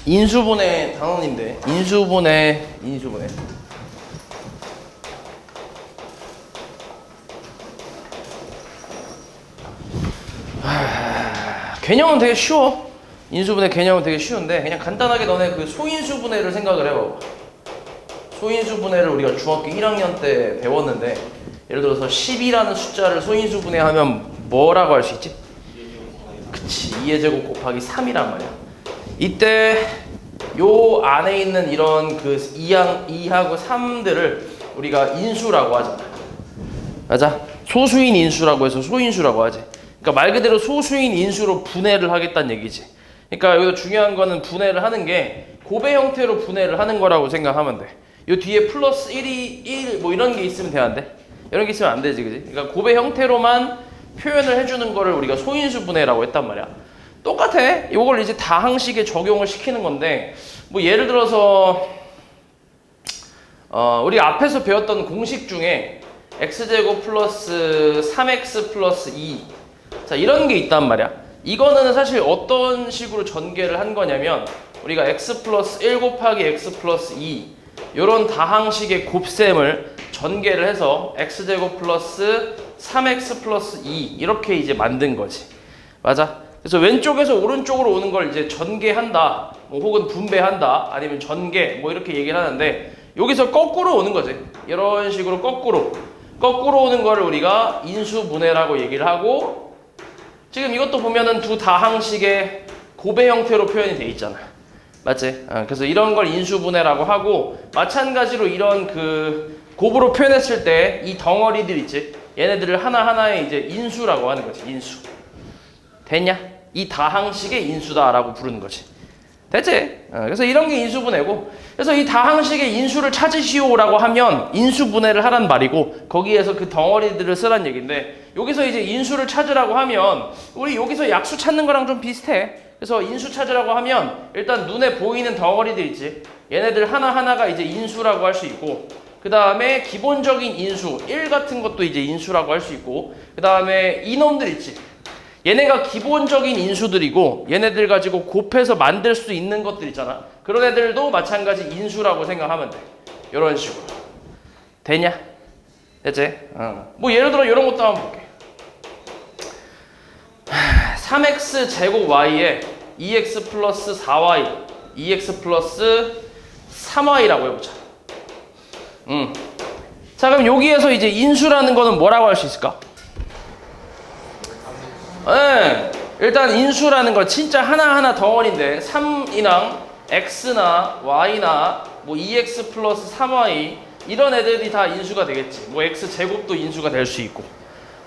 인수분해 단원인데 인수분해 개념은 되게 쉬워. 인수분해 개념은 되게 쉬운데 그냥 간단하게 너네 그 소인수분해를 생각을 해봐봐. 소인수분해를 우리가 중학교 1학년 때 배웠는데 예를 들어서 10이라는 숫자를 소인수분해하면 뭐라고 할 수 있지? 그치, 2의 제곱 곱하기 3이란 말이야. 이때 요 안에 있는 이런 그 2하고 3들을 우리가 인수라고 하잖아. 맞아? 소수인 인수라고 해서 소인수라고 하지. 그러니까 말 그대로 소수인 인수로 분해를 하겠다는 얘기지. 그러니까 여기서 중요한 거는 분해를 하는 게 곱의 형태로 분해를 하는 거라고 생각하면 돼. 요 뒤에 플러스 1이 1 뭐 이런 게 있으면 돼안돼? 이런 게 있으면 안 되지, 그지? 그러니까 곱의 형태로만 표현을 해주는 거를 우리가 소인수 분해라고 했단 말이야. 똑같아. 이걸 이제 다항식에 적용을 시키는 건데 뭐 예를 들어서 우리 앞에서 배웠던 공식 중에 x제곱 플러스 3x 플러스 2 자 이런 게 있단 말이야. 이거는 사실 어떤 식으로 전개를 한 거냐면 우리가 x 플러스 1 곱하기 x 플러스 2 이런 다항식의 곱셈을 전개를 해서 x제곱 플러스 3x 플러스 2 이렇게 이제 만든 거지. 맞아? 그래서 왼쪽에서 오른쪽으로 오는 걸 이제 전개한다, 뭐 혹은 분배한다, 아니면 전개, 뭐 이렇게 얘기를 하는데 여기서 거꾸로 오는 거지. 이런 식으로 거꾸로 오는 거를 우리가 인수분해라고 얘기를 하고 지금 이것도 보면은 두 다항식의 곱의 형태로 표현이 돼 있잖아. 맞지? 그래서 이런 걸 인수분해라고 하고 마찬가지로 이런 그 곱으로 표현했을 때 이 덩어리들 있지? 얘네들을 하나하나의 이제 인수라고 하는 거지. 인수. 됐냐? 이 다항식의 인수다라고 부르는 거지. 됐지? 그래서 이런 게 인수분해고 그래서 이 다항식의 인수를 찾으시오라고 하면 인수분해를 하란 말이고 거기에서 그 덩어리들을 쓰란 얘기인데 여기서 이제 인수를 찾으라고 하면 우리 여기서 약수 찾는 거랑 좀 비슷해. 그래서 인수 찾으라고 하면 일단 눈에 보이는 덩어리들 있지? 얘네들 하나하나가 이제 인수라고 할 수 있고 그 다음에 기본적인 인수 1 같은 것도 이제 인수라고 할 수 있고 그 다음에 이놈들 있지? 얘네가 기본적인 인수들이고 얘네들 가지고 곱해서 만들 수 있는 것들 있잖아. 그런 애들도 마찬가지 인수라고 생각하면 돼. 이런 식으로. 되냐? 됐지? 뭐 예를 들어 이런 것도 한번 볼게. 3x 제곱 y에 2x 플러스 4y 2x 플러스 3y라고 해보자. 자 그럼 여기에서 이제 인수라는 거는 뭐라고 할 수 있을까? 일단 인수라는 건 진짜 하나하나 덩어리인데 3이랑 x나 y나 뭐 2x 플러스 3y 이런 애들이 다 인수가 되겠지. 뭐 x 제곱도 인수가 될 수 있고.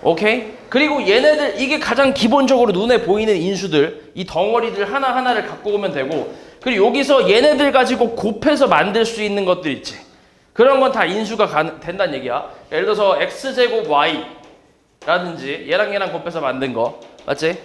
오케이? 그리고 얘네들 이게 가장 기본적으로 눈에 보이는 인수들 이 덩어리들 하나하나를 갖고 오면 되고 그리고 여기서 얘네들 가지고 곱해서 만들 수 있는 것들 있지. 그런 건 다 인수가 된다는 얘기야. 예를 들어서 x제곱 y 라든지 얘랑 곱해서 만든 거 맞지?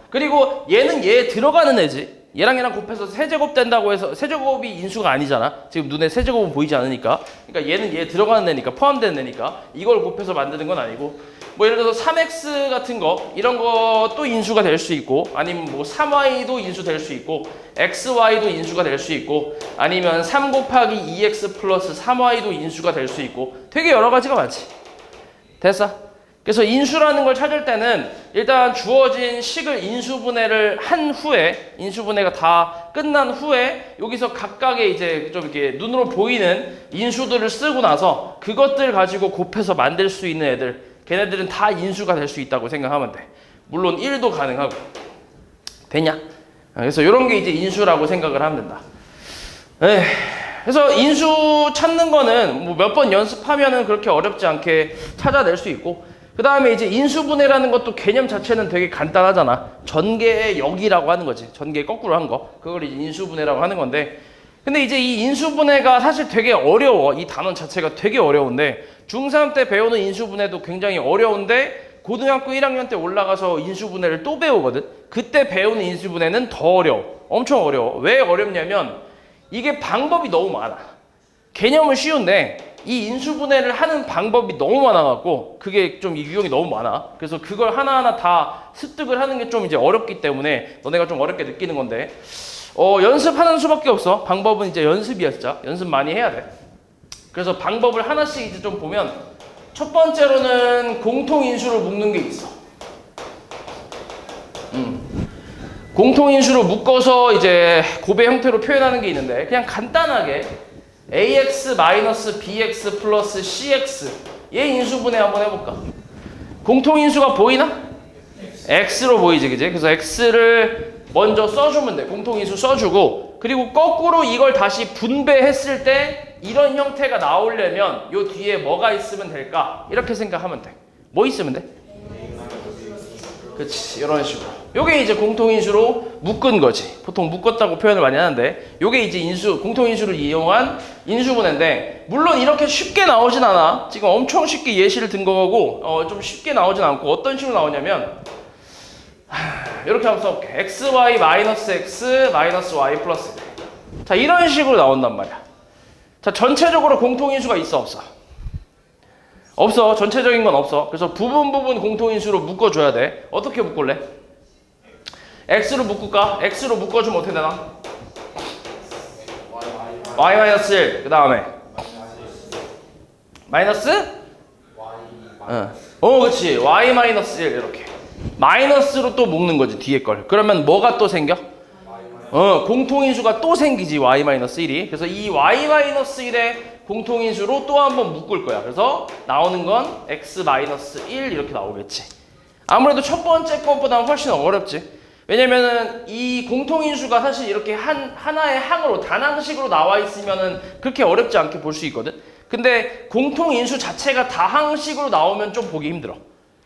그리고 얘는 얘에 들어가는 애지. 얘랑 곱해서 세제곱 된다고 해서 세제곱이 인수가 아니잖아. 지금 눈에 세제곱은 보이지 않으니까. 그러니까 얘는 얘에 들어가는 애니까 포함되는 애니까 이걸 곱해서 만드는 건 아니고 뭐 예를 들어서 3x 같은 거 이런 것도 인수가 될 수 있고 아니면 뭐 3y도 인수 될 수 있고 xy도 인수가 될 수 있고 아니면 3 곱하기 2x 플러스 3y도 인수가 될 수 있고 되게 여러 가지가 많지. 됐어? 그래서 인수라는 걸 찾을 때는 일단 주어진 식을 인수분해를 한 후에 인수분해가 다 끝난 후에 여기서 각각의 이제 좀 이렇게 눈으로 보이는 인수들을 쓰고 나서 그것들 가지고 곱해서 만들 수 있는 애들 걔네들은 다 인수가 될 수 있다고 생각하면 돼. 물론 1도 가능하고. 되냐? 그래서 이런 게 이제 인수라고 생각을 하면 된다. 그래서 인수 찾는 거는 뭐 몇 번 연습하면은 그렇게 어렵지 않게 찾아낼 수 있고 그 다음에 이제 인수분해라는 것도 개념 자체는 되게 간단하잖아. 전개의 역이라고 하는 거지. 전개 거꾸로 한 거. 그걸 이제 인수분해라고 하는 건데 근데 이제 이 인수분해가 사실 되게 어려워. 이 단원 자체가 되게 어려운데 중3 때 배우는 인수분해도 굉장히 어려운데 고등학교 1학년 때 올라가서 인수분해를 또 배우거든. 그때 배우는 인수분해는 더 어려워. 엄청 어려워. 왜 어렵냐면 이게 방법이 너무 많아. 개념은 쉬운데 이 인수분해를 하는 방법이 너무 많아갖고 그게 좀 유형이 너무 많아. 그래서 그걸 하나하나 다 습득을 하는 게 좀 이제 어렵기 때문에 너네가 좀 어렵게 느끼는 건데 연습하는 수밖에 없어. 방법은 이제 연습이야, 진짜. 연습 많이 해야 돼. 그래서 방법을 하나씩 이제 좀 보면, 첫 번째로는 공통인수로 묶는 게 있어. 공통인수로 묶어서 이제 곱의 형태로 표현하는 게 있는데, 그냥 간단하게 ax-bx 플러스 cx 얘 인수분해 한번 해볼까? 공통인수가 보이나? x로 보이지, 그지? 그래서 x를 먼저 써주면 돼. 공통인수 써주고, 그리고 거꾸로 이걸 다시 분배했을 때 이런 형태가 나오려면 요 뒤에 뭐가 있으면 될까? 이렇게 생각하면 돼. 뭐 있으면 돼? 그치, 이런 식으로. 요게 이제 공통인수로 묶은 거지. 보통 묶었다고 표현을 많이 하는데, 요게 이제 공통인수를 이용한 인수분해인데, 물론 이렇게 쉽게 나오진 않아. 지금 엄청 쉽게 예시를 든 거고, 좀 쉽게 나오진 않고, 어떤 식으로 나오냐면, 이렇게 한번 써볼게. xy 마이너스 x 마이너스 y 플러스. 자, 이런 식으로 나온단 말이야. 자, 전체적으로 공통인수가 있어, 없어? 없어. 전체적인 건 없어. 그래서 부분 공통인수로 묶어줘야 돼. 어떻게 묶을래? x로 묶을까? x로 묶어주면 어떻게 되나? y-1. 그 다음에 마이너스? 그치. y-1 이렇게. 마이너스로 또 묶는 거지, 뒤에 걸. 그러면 뭐가 또 생겨? 공통인수가 또 생기지, y-1이. 그래서 이 y-1의 공통인수로 또 한번 묶을 거야. 그래서 나오는 건 x-1 이렇게 나오겠지. 아무래도 첫 번째 것보다는 훨씬 어렵지. 왜냐면은 이 공통인수가 사실 이렇게 하나의 항으로 단항식으로 나와 있으면은 그렇게 어렵지 않게 볼 수 있거든. 근데 공통인수 자체가 다항식으로 나오면 좀 보기 힘들어.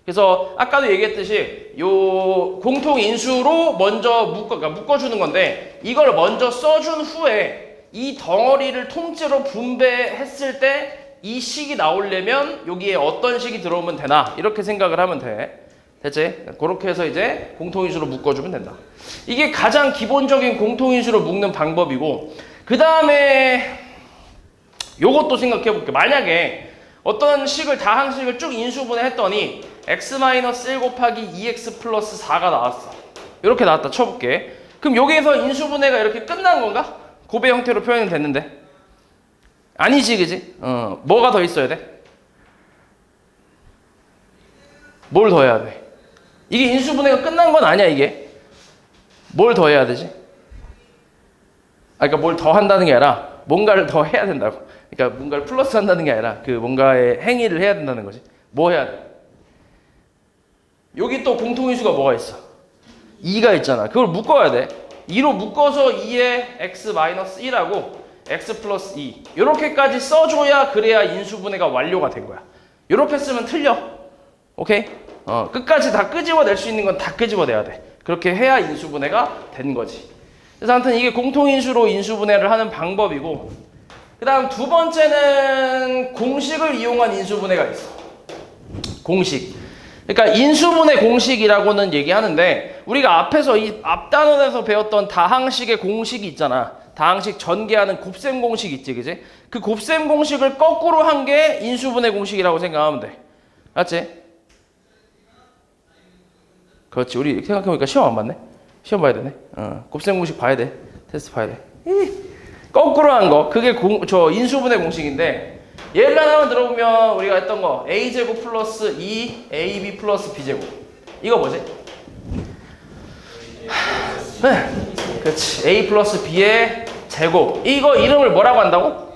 그래서 아까도 얘기했듯이 요 공통인수로 먼저 묶어주는 건데, 이걸 먼저 써준 후에 이 덩어리를 통째로 분배했을 때 이 식이 나오려면 여기에 어떤 식이 들어오면 되나, 이렇게 생각을 하면 돼. 됐지? 그렇게 해서 이제 공통인수로 묶어주면 된다. 이게 가장 기본적인 공통인수로 묶는 방법이고, 그 다음에 요것도 생각해 볼게. 만약에 어떤 식을 다항식을 쭉 인수분해 했더니 x-1 곱하기 2x 플러스 4가 나왔어. 이렇게 나왔다 쳐볼게. 그럼 여기에서 인수분해가 이렇게 끝난 건가? 곱의 형태로 표현이 됐는데. 아니지, 그지? 뭐가 더 있어야 돼? 뭘 더 해야 돼? 이게 인수분해가 끝난 건 아니야, 이게. 뭘 더 해야 되지? 그러니까 뭘 더 한다는 게 아니라 뭔가를 더 해야 된다고. 그러니까 뭔가를 플러스 한다는 게 아니라 그 뭔가의 행위를 해야 된다는 거지. 뭐 해야 돼? 여기 또 공통인수가 뭐가 있어? 2가 있잖아. 그걸 묶어야 돼. 2로 묶어서 2에 x-1하고 x 플러스 2 이렇게까지 써줘야, 그래야 인수분해가 완료가 된 거야. 이렇게 쓰면 틀려. 오케이? 끝까지 다 끄집어낼 수 있는 건 다 끄집어내야 돼. 그렇게 해야 인수분해가 된 거지. 그래서 아무튼 이게 공통인수로 인수분해를 하는 방법이고, 그 다음 두 번째는 공식을 이용한 인수분해가 있어. 공식. 그러니까 인수분해 공식이라고는 얘기하는데, 우리가 앞에서 이 앞단원에서 배웠던 다항식의 공식이 있잖아. 다항식 전개하는 곱셈 공식 있지, 그지? 그 곱셈 공식을 거꾸로 한 게 인수분해 공식이라고 생각하면 돼. 맞지? 그렇지. 우리 생각해보니까 시험 안 봤네? 시험 봐야 되네. 곱셈 공식 봐야 돼. 테스트 봐야 돼. 거꾸로 한 거. 그게 인수분해 공식인데, 예를 하나만 들어보면 우리가 했던 거 a제곱 플러스 2ab 플러스 b제곱. 이거 뭐지? 네, 그렇지. a 플러스 b의 제곱. 이거 이름을 뭐라고 한다고?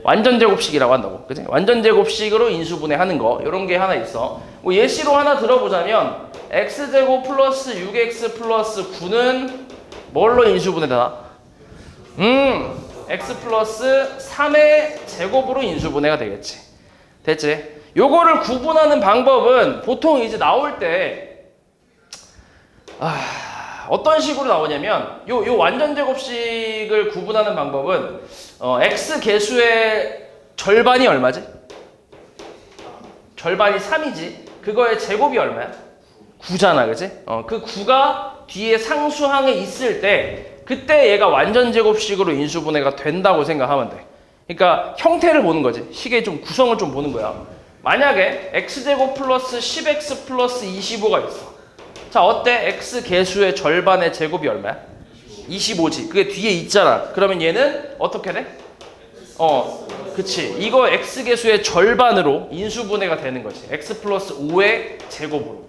완전제곱식이라고 한다고. 그치? 완전제곱식으로 인수분해하는 거. 이런 게 하나 있어. 뭐 예시로 하나 들어보자면 x제곱 플러스 6x 플러스 9는 뭘로 인수분해되나? x 플러스 3의 제곱으로 인수분해가 되겠지. 됐지? 요거를 구분하는 방법은 보통 이제 나올 때 어떤 식으로 나오냐면, 요 완전제곱식을 구분하는 방법은 x 개수의 절반이 얼마지? 절반이 3이지. 그거의 제곱이 얼마야? 9잖아, 그치? 그 9가 뒤에 상수항에 있을 때, 그때 얘가 완전제곱식으로 인수분해가 된다고 생각하면 돼. 그러니까 형태를 보는 거지. 식의 좀 구성을 좀 보는 거야. 만약에 x제곱 플러스 10x 플러스 25가 있어. 자, 어때? x 개수의 절반의 제곱이 얼마야? 25지. 그게 뒤에 있잖아. 그러면 얘는 어떻게 돼? 그치. 이거 x계수의 절반으로 인수분해가 되는 거지. x 플러스 5의 제곱으로.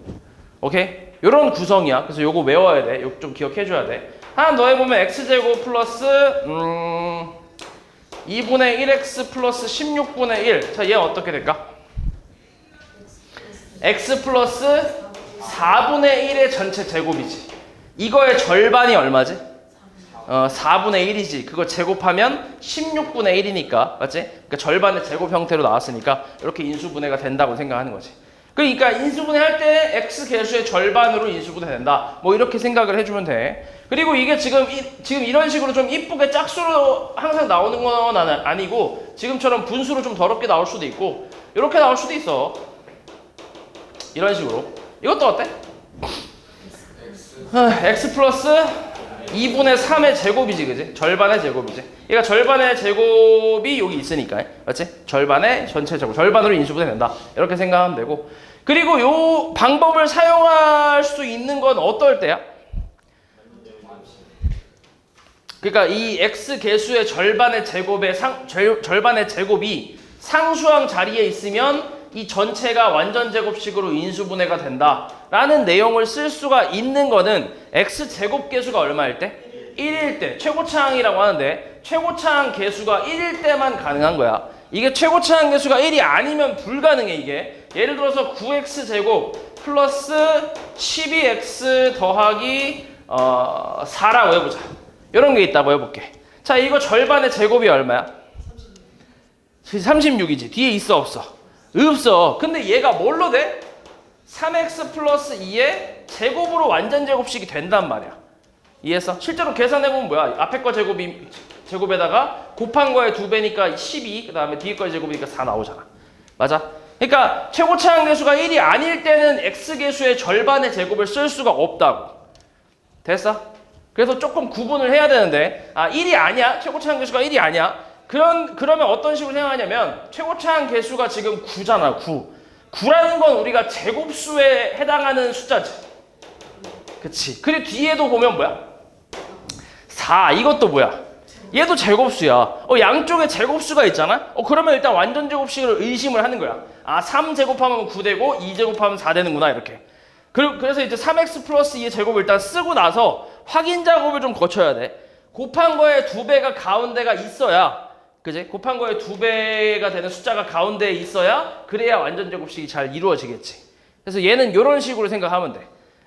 오케이? 요런 구성이야. 그래서 요거 외워야 돼. 요거 좀 기억해줘야 돼. 하나 더 해보면 x제곱 플러스 2분의 1x 플러스 16분의 1. 자, 얘는 어떻게 될까? x 플러스 4분의 1의 전체 제곱이지. 이거의 절반이 얼마지? 4분의 1이지. 그거 제곱하면 16분의 1이니까. 맞지? 그러니까 절반의 제곱 형태로 나왔으니까 이렇게 인수분해가 된다고 생각하는 거지. 그러니까 인수분해 할 때 x 계수의 절반으로 인수분해 된다. 뭐 이렇게 생각을 해주면 돼. 그리고 이게 지금 이런 식으로 좀 이쁘게 짝수로 항상 나오는 건 아니고 지금처럼 분수로 좀 더럽게 나올 수도 있고 이렇게 나올 수도 있어. 이런 식으로. 이것도 어때? x 플러스 2분의 3의 제곱이지, 그지? 절반의 제곱이지. 얘가 절반의 제곱이 여기 있으니까, 맞지? 절반의 전체 제곱, 절반으로 인수분해 된다. 이렇게 생각하면 되고. 그리고 요 방법을 사용할 수 있는 건 어떨 때야? 그러니까 이 x 계수의 절반의 절반의 제곱이 상수항 자리에 있으면 이 전체가 완전 제곱식으로 인수분해가 된다라는 내용을 쓸 수가 있는 거는 x 제곱 계수가 얼마일 때? 1일 때. 최고차항이라고 하는데 최고차항 계수가 1일 때만 가능한 거야. 이게 최고차항 계수가 1이 아니면 불가능해. 이게 예를 들어서 9x 제곱 플러스 12x 더하기 4라고 해보자. 이런 게 있다고 해볼게. 자, 이거 절반의 제곱이 얼마야? 36이지. 뒤에 있어 없어? 없어. 근데 얘가 뭘로 돼? 3x 플러스 2의 제곱으로 완전 제곱식이 된단 말이야. 이해했어? 실제로 계산해보면 뭐야? 앞에 거 제곱에다가 곱한 거의 2배니까 12, 그 다음에 뒤에 거의 제곱이니까 4 나오잖아. 맞아? 그러니까 최고차항 계수가 1이 아닐 때는 x계수의 절반의 제곱을 쓸 수가 없다고. 됐어? 그래서 조금 구분을 해야 되는데 1이 아니야? 최고차항 계수가 1이 아니야? 그러면 어떤 식으로 생각하냐면 최고차항 계수가 지금 9잖아. 9라는 건 우리가 제곱수에 해당하는 숫자지. 그치? 그리고 뒤에도 보면 뭐야? 4. 이것도 뭐야? 얘도 제곱수야. 양쪽에 제곱수가 있잖아? 그러면 일단 완전 제곱식을 의심을 하는 거야. 3 제곱하면 9 되고 2 제곱하면 4 되는구나 이렇게. 그래서 이제 3x 플러스 2의 제곱을 일단 쓰고 나서 확인 작업을 좀 거쳐야 돼. 곱한 거에 2배가 가운데가 있어야, 그지? 곱한 거에 2배가 되는 숫자가 가운데에 있어야 그래야 완전 제곱식이 잘 이루어지겠지. 그래서 얘는 이런 식으로 생각하면 돼.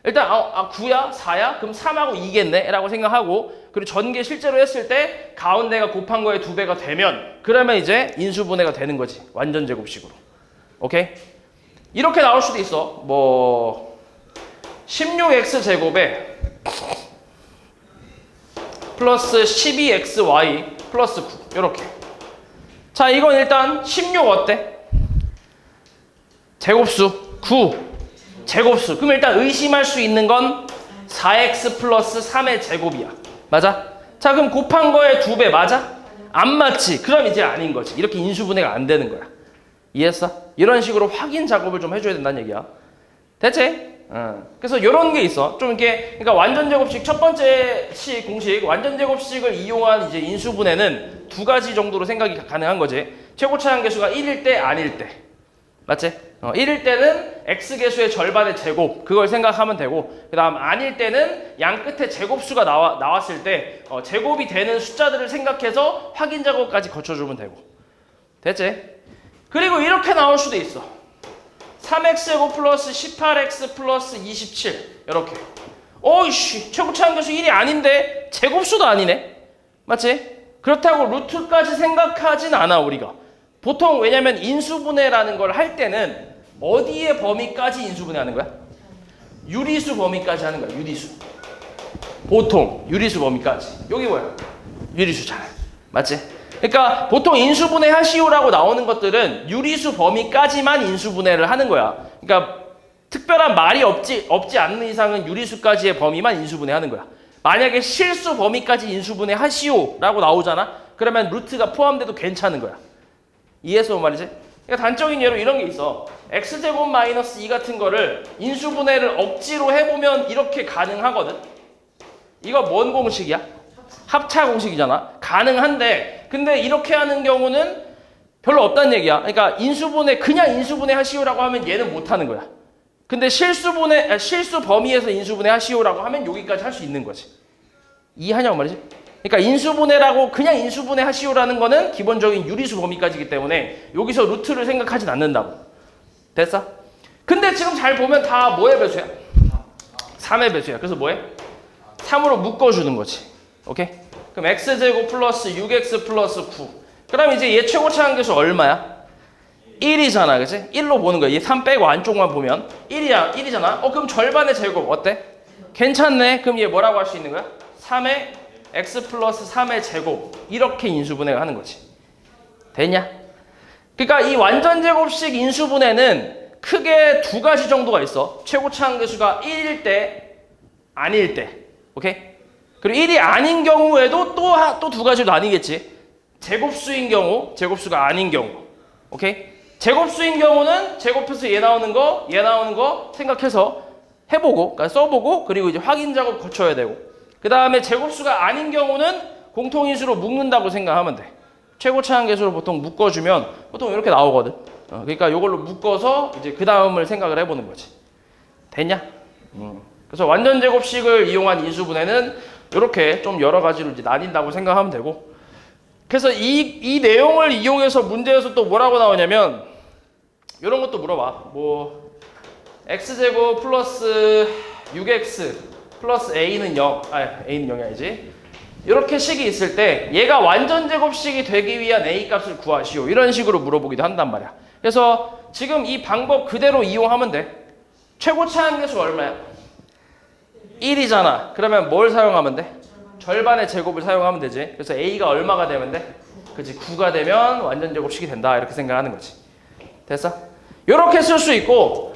일단 9야? 4야? 그럼 3하고 2겠네? 라고 생각하고, 그리고 전개 실제로 했을 때 가운데가 곱한 거에 2배가 되면 그러면 이제 인수분해가 되는 거지. 완전 제곱식으로. 오케이? 이렇게 나올 수도 있어. 16x 제곱에 플러스 12xy 플러스 9 이렇게. 자, 이건 일단 16 어때? 제곱수 9 제곱수. 그럼 일단 의심할 수 있는 건 4x 플러스 3의 제곱이야. 맞아? 자, 그럼 곱한 거에 2배 맞아? 안 맞지? 그럼 이제 아닌 거지. 이렇게 인수분해가 안 되는 거야. 이해했어? 이런 식으로 확인 작업을 좀 해줘야 된다는 얘기야. 됐지? 그래서 이런 게 있어. 좀 이렇게, 그러니까 완전 제곱식 첫 번째 공식, 완전 제곱식을 이용한 이제 인수분해는 두 가지 정도로 생각이 가능한 거지. 최고차항 계수가 1일 때, 아닐 때. 맞지? 1일 때는 x계수의 절반의 제곱, 그걸 생각하면 되고, 그 다음 아닐 때는 양 끝에 제곱수가 나왔을 때 제곱이 되는 숫자들을 생각해서 확인 작업까지 거쳐주면 되고. 됐지? 그리고 이렇게 나올 수도 있어. 3x제곱 플러스 18x 플러스 27 이렇게. 어이씨, 최고차항 계수 1이 아닌데 제곱수도 아니네. 맞지? 그렇다고 루트까지 생각하진 않아 우리가. 보통 왜냐면 인수분해라는 걸 할 때는 어디의 범위까지 인수분해하는 거야? 유리수 범위까지 하는 거야. 유리수. 보통 유리수 범위까지. 여기 뭐야? 유리수잖아. 맞지? 그러니까 보통 인수분해 하시오라고 나오는 것들은 유리수 범위까지만 인수분해를 하는 거야. 그러니까 특별한 말이 없지 않는 이상은 유리수까지의 범위만 인수분해 하는 거야. 만약에 실수 범위까지 인수분해 하시오라고 나오잖아. 그러면 루트가 포함돼도 괜찮은 거야. 이해했어 뭔 말이지? 그러니까 단적인 예로 이런 게 있어. x제곱 마이너스 2 같은 거를 인수분해를 억지로 해보면 이렇게 가능하거든. 이거 뭔 공식이야? 합차 공식이잖아. 가능한데 근데 이렇게 하는 경우는 별로 없다는 얘기야. 그러니까 그냥 인수분해 하시오라고 하면 얘는 못 하는 거야. 근데 실수 범위에서 인수분해 하시오라고 하면 여기까지 할 수 있는 거지. 이해하냐고 말이지. 그러니까 인수분해라고 그냥 인수분해 하시오라는 거는 기본적인 유리수 범위까지이기 때문에 여기서 루트를 생각하진 않는다고. 됐어? 근데 지금 잘 보면 다 뭐의 배수야? 3의 배수야. 그래서 뭐해? 3으로 묶어주는 거지. 오케이? 그럼 x제곱 플러스 6x 플러스 9. 그 다음 이제 얘 최고차 한계수 얼마야? 1이잖아. 그치? 1로 보는 거야. 얘 3 빼고 안쪽만 보면 1이잖아. 그럼 절반의 제곱 어때? 괜찮네. 그럼 얘 뭐라고 할 수 있는 거야? 3의 x 플러스 3의 제곱. 이렇게 인수분해가 하는 거지. 됐냐? 그러니까 이 완전 제곱식 인수분해는 크게 두 가지 정도가 있어. 최고차 한계수가 1일 때, 아닐 때. 오케이? 그리고 1이 아닌 경우에도 또 두 가지로 나뉘겠지. 제곱수인 경우, 제곱수가 아닌 경우. 오케이? 제곱수인 경우는 제곱해서 얘 나오는 거 생각해서 해보고, 그러니까 써보고, 그리고 이제 확인 작업 거쳐야 되고. 그 다음에 제곱수가 아닌 경우는 공통인수로 묶는다고 생각하면 돼. 최고차 한계수로 보통 묶어주면 보통 이렇게 나오거든. 그러니까 이걸로 묶어서 이제 그 다음을 생각을 해보는 거지. 됐냐? 그래서 완전 제곱식을 이용한 인수분해는 이렇게 좀 여러 가지로 이제 나뉜다고 생각하면 되고. 그래서 이 내용을 이용해서 문제에서 또 뭐라고 나오냐면 이런 것도 물어봐. 뭐 x제곱 플러스 6x 플러스 a는 0, a는 0이 아니지. 이렇게 식이 있을 때 얘가 완전 제곱식이 되기 위한 a 값을 구하시오. 이런 식으로 물어보기도 한단 말이야. 그래서 지금 이 방법 그대로 이용하면 돼. 최고차 한계수 얼마야? 1이잖아. 그러면 뭘 사용하면 돼? 절반의 제곱을 사용하면 되지. 그래서 a가 얼마가 되면 돼? 그치, 9가 되면 완전 제곱식이 된다. 이렇게 생각하는 거지. 됐어? 이렇게 쓸 수 있고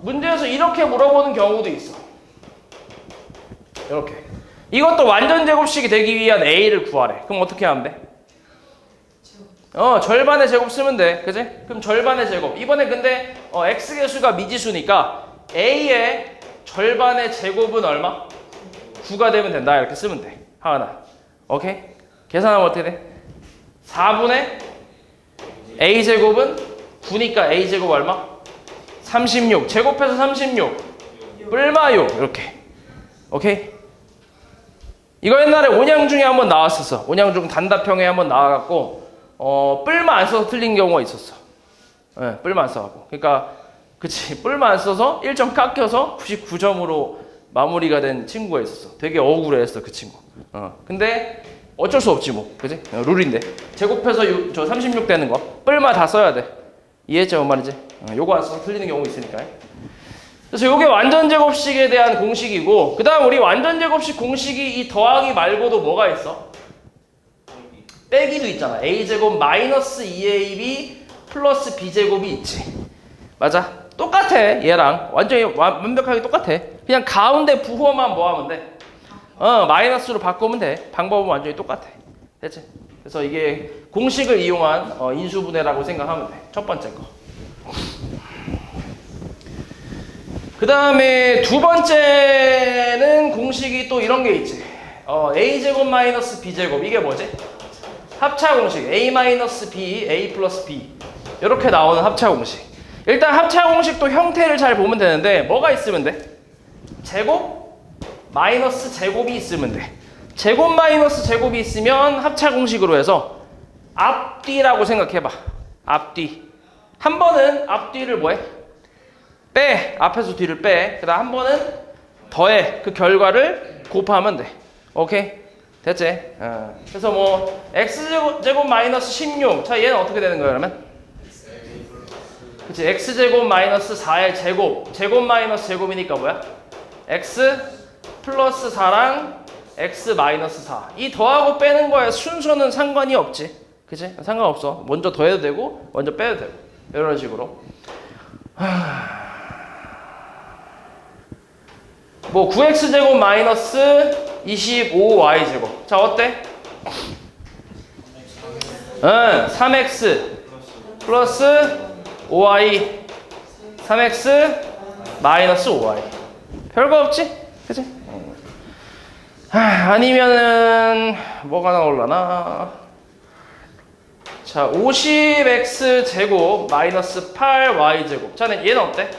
문제에서 이렇게 물어보는 경우도 있어. 이렇게. 이것도 완전 제곱식이 되기 위한 a를 구하래. 그럼 어떻게 하면 돼? 절반의 제곱 쓰면 돼. 그지? 그럼 절반의 제곱. 이번에 근데 x계수가 미지수니까 a의 절반의 제곱은 얼마? 9가 되면 된다. 이렇게 쓰면 돼. 하나. 오케이? 계산하면 어떻게 돼? 4분의 a제곱은 9니까 a제곱 얼마? 36. 제곱해서 36. 뿔마 6. 이렇게. 오케이? 이거 옛날에 온양 중에 한번 나왔었어. 온양 중 단답형에 한번 나와갖고 뿔마 안 써서 틀린 경우가 있었어. 네, 뿔마 안 써갖고. 그러니까 그치, 뿔마 안 써서 1점 깎여서 99점으로 마무리가 된 친구가 있었어. 되게 억울해했어 그 친구. 근데 어쩔 수 없지 뭐, 그지? 룰인데 제곱해서 저 36 되는 거 뿔마 다 써야 돼. 이해했죠, 뭔 말이지? 요거 안 써서 틀리는 경우 있으니까. 그래서 요게 완전 제곱식에 대한 공식이고, 그 다음 우리 완전 제곱식 공식이 이 더하기 말고도 뭐가 있어? 빼기도 있잖아. a제곱 마이너스 2ab 플러스 b제곱이 있지. 맞아? 똑같아. 얘랑 완전히 완벽하게 똑같아. 그냥 가운데 부호만 뭐 하면 돼? 마이너스로 바꾸면 돼. 방법은 완전히 똑같아. 됐지? 그래서 이게 공식을 이용한 인수분해라고 생각하면 돼. 첫 번째 거. 그 다음에 두 번째는 공식이 또 이런 게 있지. a제곱 마이너스 b제곱. 이게 뭐지? 합차 공식. a 마이너스 b, a 플러스 b. 이렇게 나오는 합차 공식. 일단 합차 공식도 형태를 잘 보면 되는데 뭐가 있으면 돼? 제곱 마이너스 제곱이 있으면 돼. 제곱 마이너스 제곱이 있으면 합차 공식으로 해서 앞뒤라고 생각해봐. 앞뒤. 한 번은 앞뒤를 뭐해? 빼. 앞에서 뒤를 빼. 그 다음 한 번은 더해. 그 결과를 곱하면 돼. 오케이? 됐지? 그래서 뭐 x제곱 마이너스 16. 자, 얘는 어떻게 되는 거야 그러면? 그치? x제곱 마이너스 4의 제곱. 제곱 마이너스 제곱이니까 뭐야? x 플러스 4랑 x 마이너스 4. 이 더하고 빼는 거에 순서는 상관이 없지. 그치? 상관없어. 먼저 더해도 되고 먼저 빼도 되고. 이런 식으로. 뭐 9x제곱 마이너스 25y제곱. 자, 어때? 3x 플러스 5y 3x 마이너스 5y. 별거 없지? 그치? 아니면은 뭐가 나올라나? 자, 50x 제곱 마이너스 8y 제곱. 자, 얘는 어때?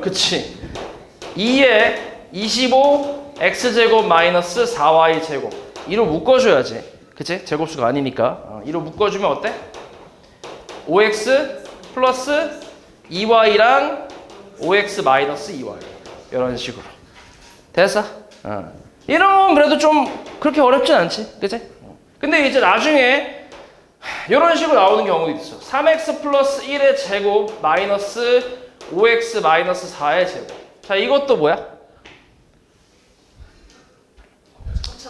그치. 2에 25x 제곱 마이너스 4y 제곱. 2로 묶어줘야지. 그치? 제곱수가 아니니까. 2로 묶어주면 어때? 5x 플러스 2y랑 5x 마이너스 2y. 이런 식으로. 됐어? 이런 건 그래도 좀 그렇게 어렵진 않지. 그치? 근데 이제 나중에 이런 식으로 나오는 경우도 있어. 3x 플러스 1의 제곱 마이너스 5x 마이너스 4의 제곱. 자, 이것도 뭐야?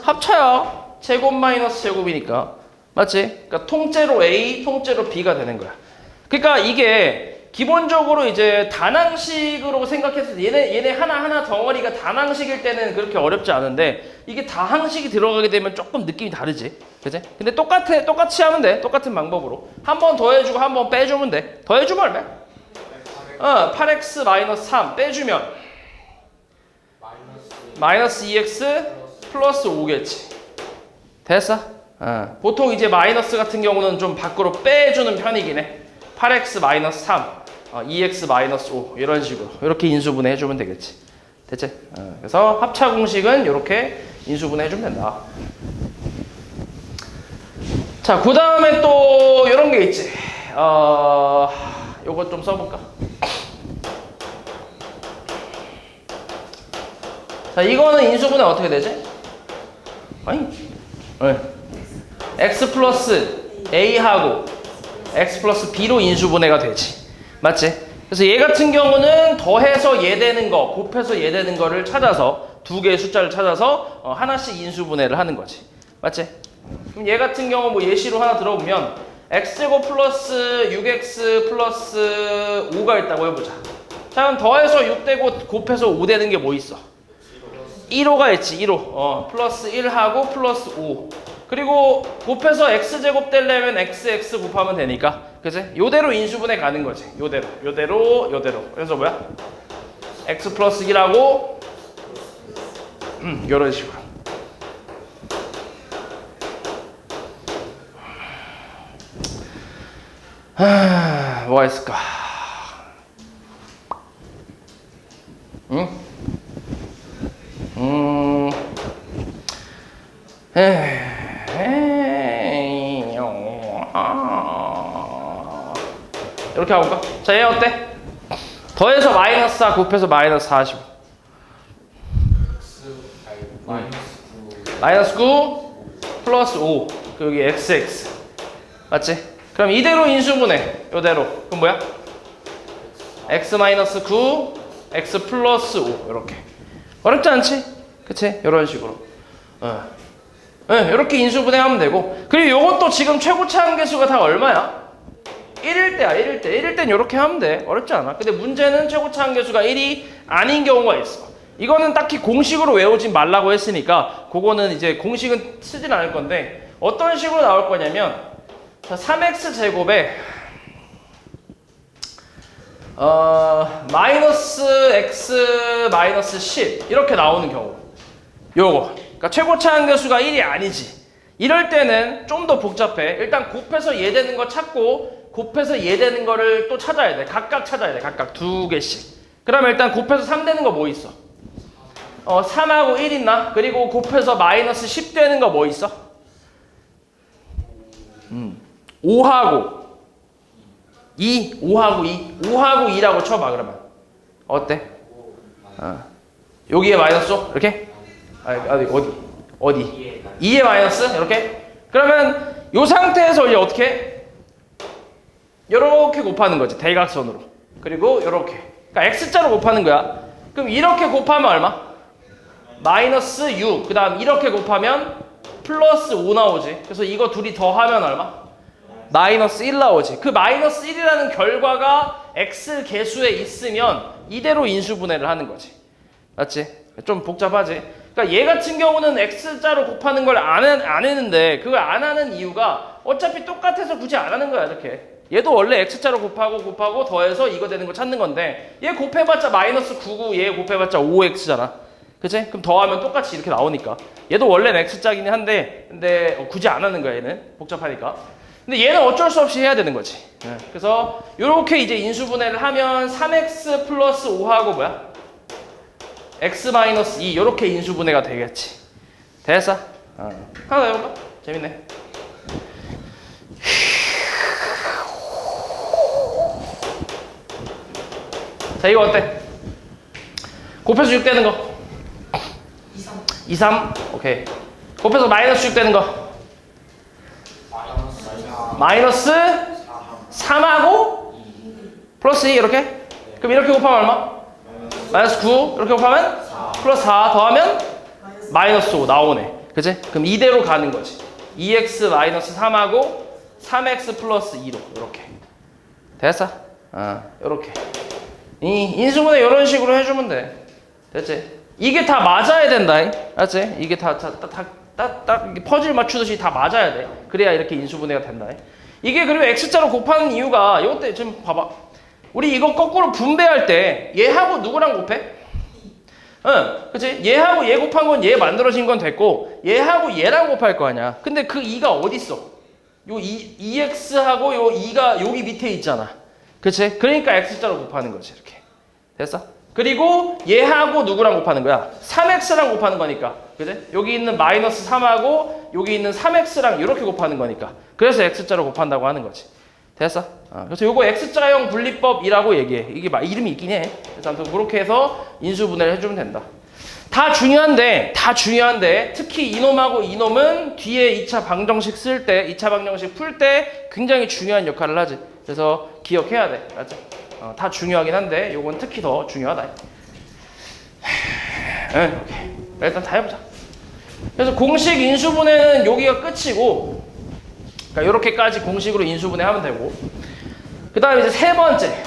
합차야. 제곱 마이너스 제곱이니까. 맞지? 그러니까 통째로 A, 통째로 B가 되는 거야. 그러니까 이게 기본적으로 이제 단항식으로 생각했을 때 얘네 하나하나 덩어리가 단항식일 때는 그렇게 어렵지 않은데 이게 다항식이 들어가게 되면 조금 느낌이 다르지. 그치? 근데 똑같이 하면 돼. 똑같은 방법으로. 한 번 더해주고 한 번 빼주면 돼. 더해주면 얼마야? 8x 마이너스 3 빼주면 마이너스 2x 플러스 5겠지. 됐어? 보통 이제 마이너스 같은 경우는 좀 밖으로 빼주는 편이긴 해. 8x 마이너스 3, 2x 마이너스 5 이런 식으로 이렇게 인수분해 해주면 되겠지. 됐지? 그래서 합차 공식은 이렇게 인수분해 해주면 된다. 자, 그 다음에 또 이런 게 있지. 요거 좀 써볼까? 자, 이거는 인수분해 어떻게 되지? x 플러스 a하고 x 플러스 b로 인수분해가 되지. 맞지? 그래서 얘 같은 경우는 더해서 얘 되는 거, 곱해서 얘 되는 거를 찾아서 두 개의 숫자를 찾아서 하나씩 인수분해를 하는 거지. 맞지? 그럼 얘 같은 경우 뭐 예시로 하나 들어보면 x제곱 플러스 6x 플러스 5가 있다고 해보자. 자, 그럼 더해서 6 되고 곱해서 5 되는 게 뭐 있어? 1호가 있지. 1호. 플러스 1하고 플러스 5. 그리고 곱해서 x제곱 되려면 xx 곱하면 되니까. 그치? 요대로 인수분해 가는 거지. 요대로. 그래서 뭐야? x 플러스 1하고 요런 식으로. 뭐가 있을까? 이렇게 해볼까? 자, 얘 어때? 더해서 마이너스 4 곱해서 마이너스 45. 마이너스 9 플러스 5. 그 여기 xx. 맞지? 그럼 이대로 인수분해. 요대로. 그럼 뭐야? x 마이너스 9 x 플러스 5. 이렇게. 어렵지 않지? 그치? 이런 식으로. 이렇게 인수분해하면 되고. 그리고 요것도 지금 최고차 한계수가 다 얼마야? 1일 때야. 1일 때는 이렇게 하면 돼. 어렵지 않아. 근데 문제는 최고차 한계수가 1이 아닌 경우가 있어. 이거는 딱히 공식으로 외우지 말라고 했으니까 그거는 이제 공식은 쓰진 않을 건데 어떤 식으로 나올 거냐면 자, 3x 제곱에 마이너스 x 마이너스 10 이렇게 나오는 경우. 요거. 그러니까 최고차 한계수가 1이 아니지. 이럴 때는 좀 더 복잡해. 일단 곱해서 얘 되는 거 찾고 곱해서 얘 되는 거를 또 찾아야 돼. 각각 찾아야 돼. 각각 두 개씩. 그러면 일단 곱해서 3 되는 거 뭐 있어? 3하고 1 있나? 그리고 곱해서 마이너스 10 되는 거 뭐 있어? 5하고 2. 5하고 2. 5하고 2라고 쳐봐 그러면. 어때? 여기에 마이너스 줘? 이렇게? 어디? 2에 마이너스? 이렇게? 그러면 이 상태에서 이제 어떻게 해? 요렇게 곱하는 거지. 대각선으로. 그리고 요렇게. 그러니까 x자로 곱하는 거야. 그럼 이렇게 곱하면 얼마? 마이너스 6. 그 다음 이렇게 곱하면 플러스 5 나오지. 그래서 이거 둘이 더하면 얼마? 마이너스 1 나오지. 그 마이너스 1이라는 결과가 x 개수에 있으면 이대로 인수분해를 하는 거지. 맞지? 좀 복잡하지? 그러니까 얘 같은 경우는 x자로 곱하는 걸 안 했는데 그걸 안 하는 이유가 어차피 똑같아서 굳이 안 하는 거야. 이렇게. 얘도 원래 x자로 곱하고 더해서 이거 되는 거 찾는 건데 얘 곱해봤자 마이너스 9고 얘 곱해봤자 5x잖아. 그치? 그럼 더하면 똑같이 이렇게 나오니까 얘도 원래는 x자긴 한데 근데 굳이 안 하는 거야 얘는 복잡하니까. 근데 얘는 어쩔 수 없이 해야 되는 거지. 그래서 이렇게 이제 인수분해를 하면 3x 플러스 5하고 뭐야? x 마이너스 2 이렇게 인수분해가 되겠지. 됐어? 하나 더 해볼까? 재밌네. 자 이거 어때? 곱해서 6 되는 거 2, 3 오케이. 곱해서 마이너스 6 되는 거 마이너스 3하고 플러스 2 이렇게? 그럼 이렇게 곱하면 얼마? 마이너스 9 이렇게 곱하면 플러스 4 더하면 마이너스 5 나오네. 그치? 그럼 이대로 가는 거지. 2x 마이너스 3하고 3x 플러스 2로 이렇게 됐어? 이렇게 이 인수분해 이런 식으로 해주면 돼. 됐지? 이게 다 맞아야 된다. 알았지? 이게 딱 퍼즐 맞추듯이 다 맞아야 돼. 그래야 이렇게 인수분해가 된다. 이게 그리고 x자로 곱하는 이유가 이것도 지금 봐봐. 우리 이거 거꾸로 분배할 때 얘하고 누구랑 곱해? 응, 그치? 얘하고 얘 곱한 건 얘 만들어진 건 됐고 얘하고 얘랑 곱할 거 아니야. 근데 그 2가 어디 있어? 요 2x하고 요 2가 여기 밑에 있잖아. 그치? 그러니까 x자로 곱하는 거지 이렇게. 됐어? 그리고 얘하고 누구랑 곱하는 거야? 3x랑 곱하는 거니까. 그치? 여기 있는 마이너스 3하고 여기 있는 3x랑 이렇게 곱하는 거니까. 그래서 x자로 곱한다고 하는 거지. 됐어? 그래서 요거 x자형 분리법이라고 얘기해. 이게 이름이 있긴 해. 그래서 아무튼 그렇게 해서 인수분해를 해주면 된다. 다 중요한데 특히 이놈하고 이놈은 뒤에 2차 방정식 쓸 때, 2차 방정식 풀 때 굉장히 중요한 역할을 하지. 그래서 기억해야 돼. 알았지? 다 중요하긴 한데 요건 특히 더 중요하다. 오케이. 일단 다 해보자. 그래서 공식 인수분해는 여기가 끝이고, 그러니까 이렇게까지 공식으로 인수분해하면 되고, 그 다음에 이제 세 번째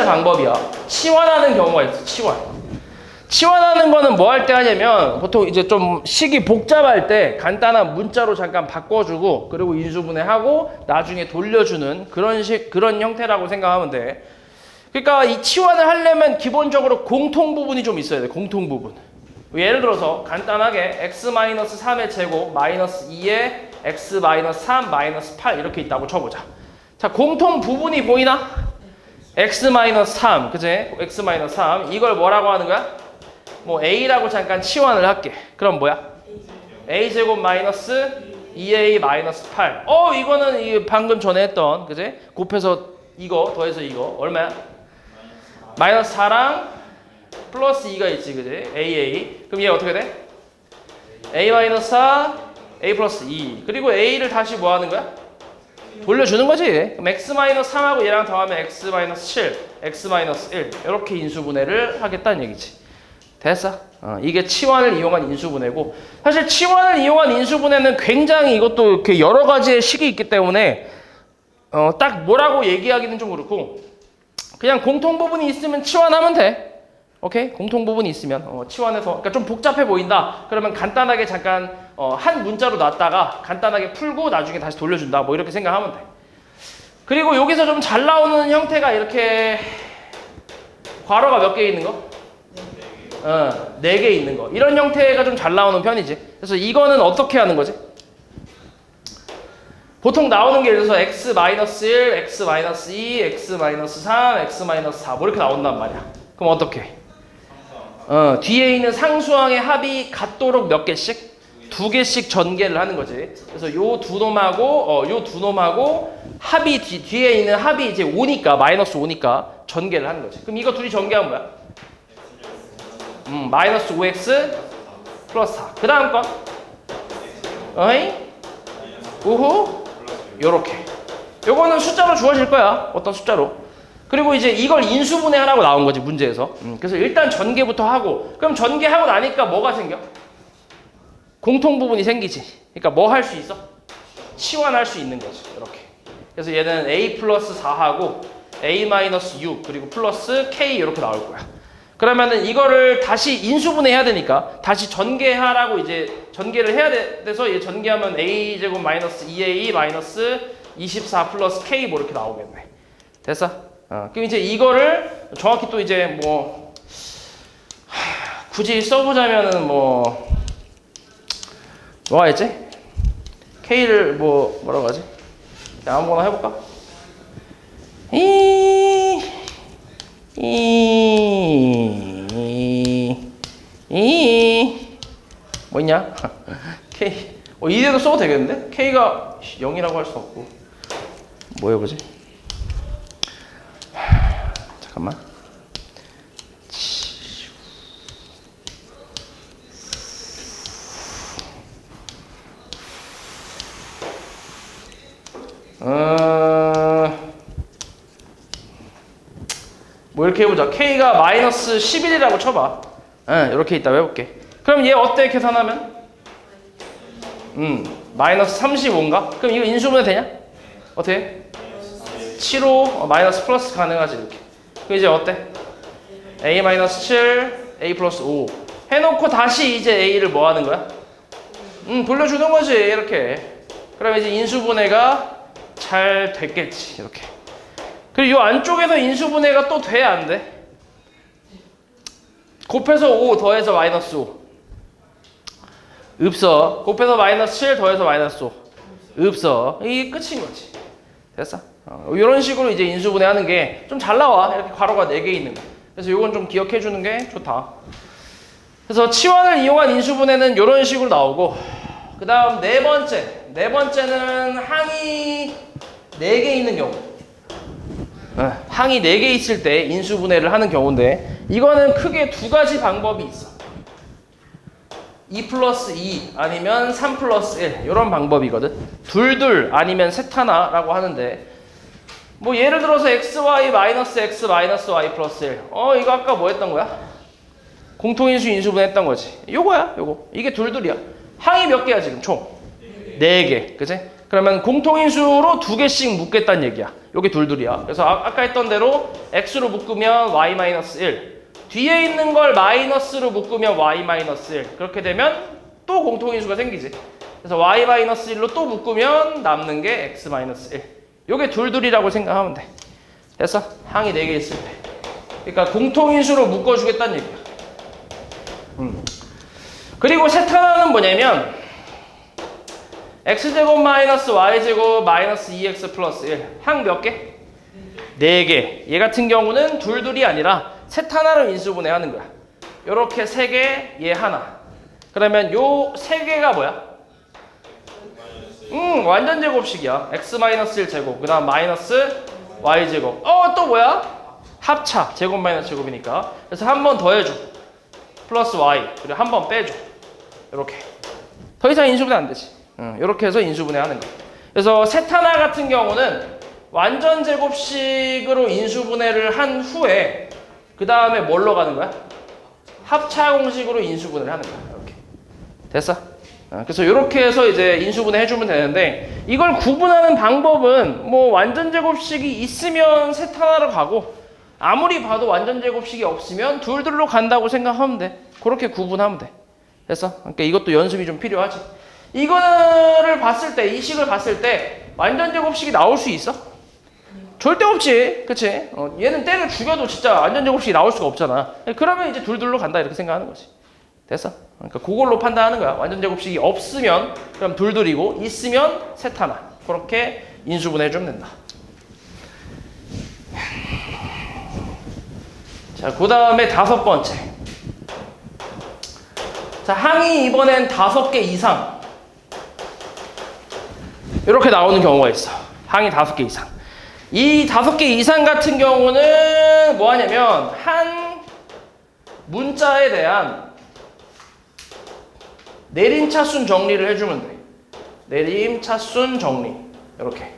방법이야. 치환하는 경우가 있어. 치환하는 거는 뭐 할 때 하냐면 보통 이제 좀 식이 복잡할 때 간단한 문자로 잠깐 바꿔주고 그리고 인수분해하고 나중에 돌려주는 그런 형태라고 생각하면 돼. 그러니까 이 치환을 하려면 기본적으로 공통 부분이 좀 있어야 돼. 공통 부분. 예를 들어서 간단하게 x-3의 제곱 마이너스 2에 x-3 마이너스 8 이렇게 있다고 쳐보자. 자, 공통 부분이 보이나? x-3 그치? x-3 이걸 뭐라고 하는 거야? 뭐 a라고 잠깐 치환을 할게. 그럼 뭐야? a제곱 마이너스 2a 마이너스 8 이거는 방금 전에 했던 그치? 곱해서 이거 더해서 이거 얼마야? 마이너스 4랑 플러스 2가 있지 그치? a 그럼 얘 어떻게 돼? a 마이너스 4 a 플러스 2 그리고 a를 다시 뭐 하는 거야? 돌려주는 거지. 그럼 x 마이너스 3하고 얘랑 더하면 x 마이너스 7 x 마이너스 1 이렇게 인수분해를 하겠다는 얘기지. 됐어? 이게 치환을 이용한 인수분해고 사실 치환을 이용한 인수분해는 굉장히 이것도 이렇게 여러 가지의 식이 있기 때문에 딱 뭐라고 얘기하기는 좀 그렇고 그냥 공통 부분이 있으면 치환하면 돼. 오케이? 공통 부분이 있으면 치환해서 그러니까 좀 복잡해 보인다. 그러면 간단하게 잠깐 한 문자로 놨다가 간단하게 풀고 나중에 다시 돌려준다. 뭐 이렇게 생각하면 돼. 그리고 여기서 좀 잘 나오는 형태가 이렇게 괄호가 몇 개 있는 거? 4개 있는 거. 이런 형태가 좀 잘 나오는 편이지. 그래서 이거는 어떻게 하는 거지? 보통 나오는 게 예를 들어서 x-1, x-2, x-3, x-4 뭐 이렇게 나온단 말이야. 그럼 어떻게? 뒤에 있는 상수항의 합이 같도록 몇 개씩? 2개씩 전개를 하는 거지. 그래서 요 두 놈하고 합이 뒤에 있는 합이 이제 5니까 마이너스 5니까 전개를 하는 거지. 그럼 이거 둘이 전개하면 뭐야? 마이너스 5x 플러스 4. 그 다음 건 우후 요렇게. 요거는 숫자로 주어질 거야. 어떤 숫자로. 그리고 이제 이걸 인수분해하라고 나온 거지 문제에서. 그래서 일단 전개부터 하고 그럼 전개하고 나니까 뭐가 생겨? 공통 부분이 생기지. 그러니까 뭐 할 수 있어? 치환할 수 있는 거지. 이렇게. 그래서 얘는 a 플러스 4하고 a 마이너스 6 그리고 플러스 k 이렇게 나올 거야. 그러면은 이거를 다시 인수분해해야 되니까 다시 전개하라고 이제 전개를 해야 돼서 얘 전개하면 a제곱 마이너스 2a 마이너스 24 플러스 k 뭐 이렇게 나오겠네. 됐어? 그럼 이제 이거를 정확히 또 이제 뭐 굳이 써보자면은 뭐가 있지? k를 뭐라고 하지? 아무거나 해볼까? 뭐 있냐? K 이대로 써도 되겠는데? K가 0이라고 할 수 없고 뭐 해보지? 잠깐만. 뭐 이렇게 해보자. K가 마이너스 11이라고 쳐봐. 이렇게 있다고 해볼게. 그럼 얘 어때 계산하면? 마이너스 35인가? 그럼 이거 인수분해 되냐? 어떻게? 7호 마이너스 플러스 가능하지 이렇게. 그럼 이제 어때? A 마이너스 7, A 플러스 5 해놓고 다시 이제 A를 뭐 하는 거야? 돌려주는 거지 이렇게. 그럼 이제 인수분해가 잘 됐겠지 이렇게. 그리고 이 안쪽에서 인수분해가 또 돼 안 돼? 곱해서 5 더해서 마이너스 5 없어. 곱해서 마이너스 7 더해서 마이너스 5 없어. 이게 끝인 거지. 됐어? 이런 식으로 이제 인수분해 하는 게 좀 잘 나와. 이렇게 괄호가 4개 있는 거. 그래서 이건 좀 기억해 주는 게 좋다. 그래서 치환을 이용한 인수분해는 이런 식으로 나오고, 그 다음 네 번째는 항이 4개 있는 경우. 항이 4개 있을 때 인수분해를 하는 경우인데, 이거는 크게 두 가지 방법이 있어. 2 플러스 2 아니면 3 플러스 1 이런 방법이거든. 둘둘 아니면 셋 하나라고 하는데, 뭐 예를 들어서 xy 마이너스 x 마이너스 y 플러스 1 이거 아까 뭐 했던 거야? 공통인수 인수분해 했던 거지. 요거야 요거. 이게 둘둘이야. 항이 몇 개야 지금 총? 4개. 그치? 그러면 공통인수로 2개씩 묶겠다는 얘기야. 요게 둘둘이야. 그래서 아까 했던 대로 x로 묶으면 y 마이너스 1 뒤에 있는 걸 마이너스로 묶으면 y 마이너스 1 그렇게 되면 또 공통인수가 생기지. 그래서 y 마이너스 1로 또 묶으면 남는 게 x 마이너스 1 요게 둘둘이라고 생각하면 돼. 됐어? 항이 4개 있을 때. 그러니까 공통인수로 묶어주겠다는 얘기야. 그리고 셋 하나는 뭐냐면 x제곱 마이너스 y제곱 마이너스 2x 플러스 1 항 몇 개? 4개. 얘 같은 경우는 둘둘이 아니라 셋 하나로 인수분해 하는 거야. 요렇게 3개, 얘 하나. 그러면 요 3개가 뭐야? 완전 제곱식이야. x 마이너스 1 제곱, 그 다음 마이너스 y 제곱. 또 뭐야? 합차. 제곱 마이너스 제곱이니까. 그래서 한 번 더 해줘. 플러스 y. 그리고 한 번 빼줘. 이렇게. 더 이상 인수분해 안 되지. 이렇게 해서 인수분해 하는 거야. 그래서 셋 하나 같은 경우는 완전 제곱식으로 인수분해를 한 후에 그 다음에 뭘로 가는 거야? 합차 공식으로 인수분해를 하는 거야. 이렇게. 됐어? 그래서 이렇게 해서 이제 인수분해 해주면 되는데, 이걸 구분하는 방법은 뭐 완전 제곱식이 있으면 셋 하나로 가고, 아무리 봐도 완전 제곱식이 없으면 둘둘로 간다고 생각하면 돼. 그렇게 구분하면 돼. 됐어? 그러니까 이것도 연습이 좀 필요하지. 이거를 봤을 때, 이 식을 봤을 때 완전 제곱식이 나올 수 있어? 절대 없지. 그치? 얘는 때려 죽여도 진짜 완전 제곱식이 나올 수가 없잖아. 그러면 이제 둘둘로 간다 이렇게 생각하는 거지. 됐어? 그러니까 그걸로 판단하는 거야. 완전 제곱식이 없으면 그럼 둘둘이고, 있으면 셋 하나. 그렇게 인수분해 해주면 된다. 자, 그 다음에 5번째. 자, 항이 이번엔 5개 이상. 이렇게 나오는 경우가 있어. 항이 5개 이상. 이 5개 이상 같은 경우는 뭐 하냐면, 한 문자에 대한 내림차순 정리를 해주면 돼. 내림차순 정리. 이렇게.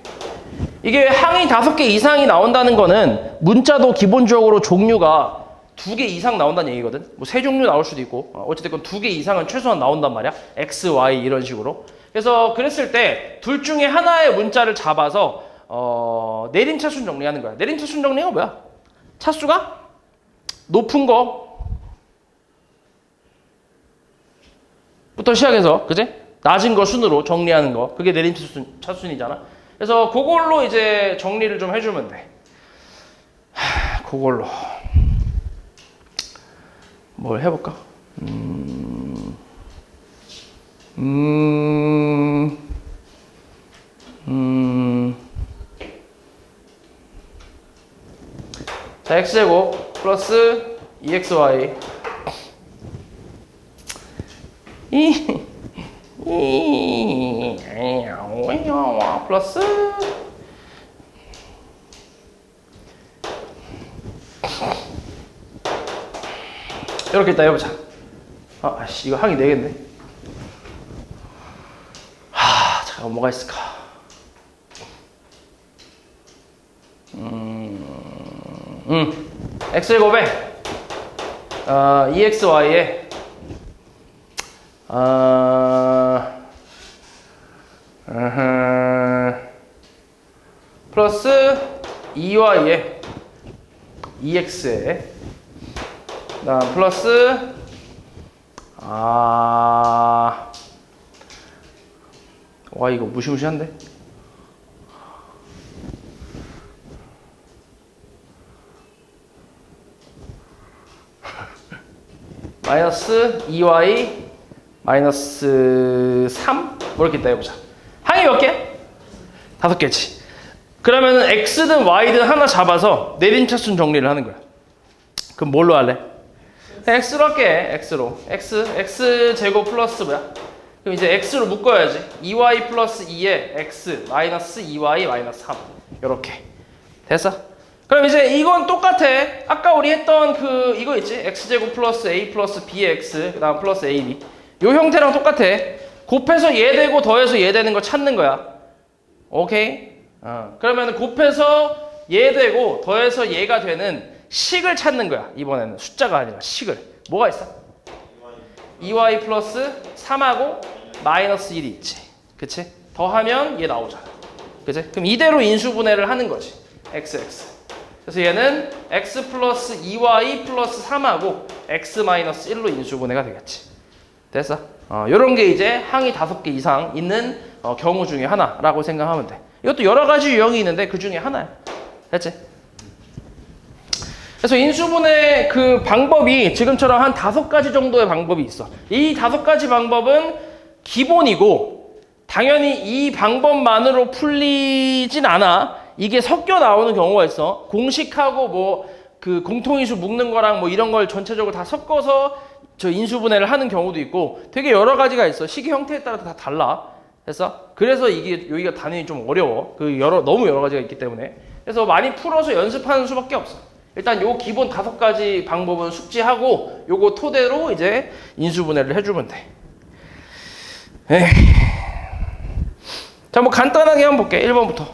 이게 항이 5개 이상이 나온다는 거는 문자도 기본적으로 종류가 2개 이상 나온다는 얘기거든. 뭐 3종류 나올 수도 있고, 어쨌든 2개 이상은 최소한 나온단 말이야. X, Y 이런 식으로. 그래서 그랬을 때 둘 중에 하나의 문자를 잡아서 내림차순 정리하는 거야. 내림차순 정리가 뭐야? 차수가 높은 거 부터 시작해서 그지? 낮은 거 순으로 정리하는 거 그게 내림차순이잖아. 그래서 그걸로 이제 정리를 좀 해주면 돼. 그걸로 뭘 해볼까? 자, x제곱 플러스 2xy 플러스 이렇게 있다 해보자. 아씨 이거 항이 4개인데. 잠깐 뭐가 있을까? x제곱에 2xy에 플러스 2y에 2x에 그다음 플러스 와 이거 무시무시한데? 마이너스 2y 마이너스 3? 뭐 이렇게 있다 해보자. 항이 몇 개? 5개지. 그러면 x든 y든 하나 잡아서 내림차순 정리를 하는 거야. 그럼 뭘로 할래? x로 할게. x로. x 제곱 플러스 뭐야? 그럼 이제 x로 묶어야지. 2y 플러스 2에 x 마이너스 2y 마이너스 3 이렇게 됐어? 그럼 이제 이건 똑같아. 아까 우리 했던 그 이거 있지? x제곱 플러스 a 플러스 b의 x 그 다음 플러스 ab 요 형태랑 똑같아. 곱해서 얘 되고 더해서 얘 되는 거 찾는 거야. 오케이? 그러면 곱해서 얘 되고 더해서 얘가 되는 식을 찾는 거야. 이번에는 숫자가 아니라 식을. 뭐가 있어? 2y 플러스 3하고 마이너스 1이 있지. 그치? 더하면 얘 나오잖아. 그치? 그럼 이대로 인수분해를 하는 거지. x. 그래서 얘는 x 플러스 2y 플러스 3하고 x 마이너스 1로 인수분해가 되겠지. 됐어? 요런 게 이제 항이 5개 이상 있는 경우 중에 하나라고 생각하면 돼. 이것도 여러 가지 유형이 있는데 그 중에 하나야. 됐지? 그래서 인수분해 그 방법이 지금처럼 한 5가지 정도의 방법이 있어. 이 5가지 방법은 기본이고 당연히 이 방법만으로 풀리진 않아. 이게 섞여 나오는 경우가 있어. 공식하고 뭐 그 공통인수 묶는 거랑 뭐 이런 걸 전체적으로 다 섞어서 저 인수분해를 하는 경우도 있고 되게 여러 가지가 있어. 식의 형태에 따라 다 달라. 그래서 이게 여기가 단위이 좀 어려워. 너무 여러 가지가 있기 때문에. 그래서 많이 풀어서 연습하는 수밖에 없어. 일단 요 기본 5가지 방법은 숙지하고 요거 토대로 이제 인수분해를 해주면 돼. 자, 뭐 간단하게 한번 볼게. 1번부터.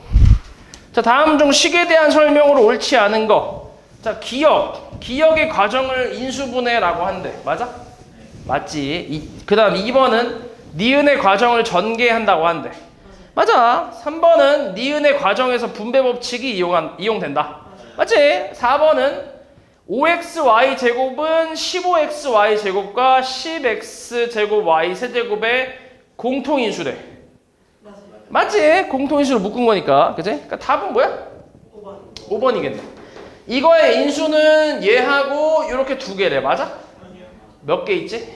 자, 다음 중 식에 대한 설명으로 옳지 않은 거. 자, 기억의 과정을 인수분해라고 한대. 맞아? 맞지. 그 다음 2번은 니은의 과정을 전개한다고 한대. 맞아. 3번은 니은의 과정에서 분배 법칙이 이용된다. 맞지? 4번은 5xy 제곱은 15xy 제곱과 10x 제곱 y 세제곱의 공통인수래. 맞지? 공통인수를 묶은 거니까. 그치? 그러니까 답은 뭐야? 5번이겠네. 이거의 인수는 얘하고 이렇게 2개래. 맞아? 몇 개 있지?